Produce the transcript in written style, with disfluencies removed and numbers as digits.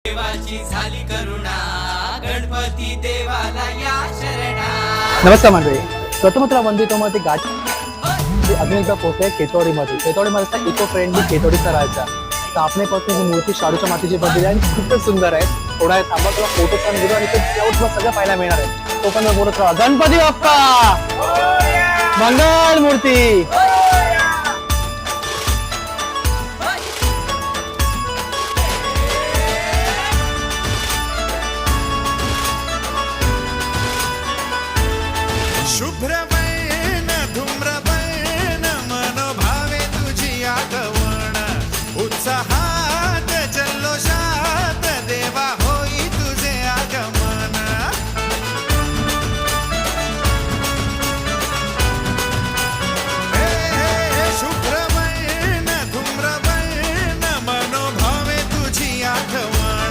देवाची झाली करुणा, गणपती देवाला या शरणा। नमस्कार मंडळी, प्रथम तुला वंदितो मध्ये गाठी अजून एकदा पोहोचते केतोडीमध्ये इको फ्रेंडली केतोडीचा राजा। तर आपण ही मूर्ती शाडूच्या मातीची बनलेली आहे आणि खूपच सुंदर आहे। थोडा वेळ थांबा, तुला फोटो पण घेतो आणि तुला सगळं पाहायला मिळणार आहे। तो पण बोलत राहा, गणपती बाप्पा मंगल मूर्ती।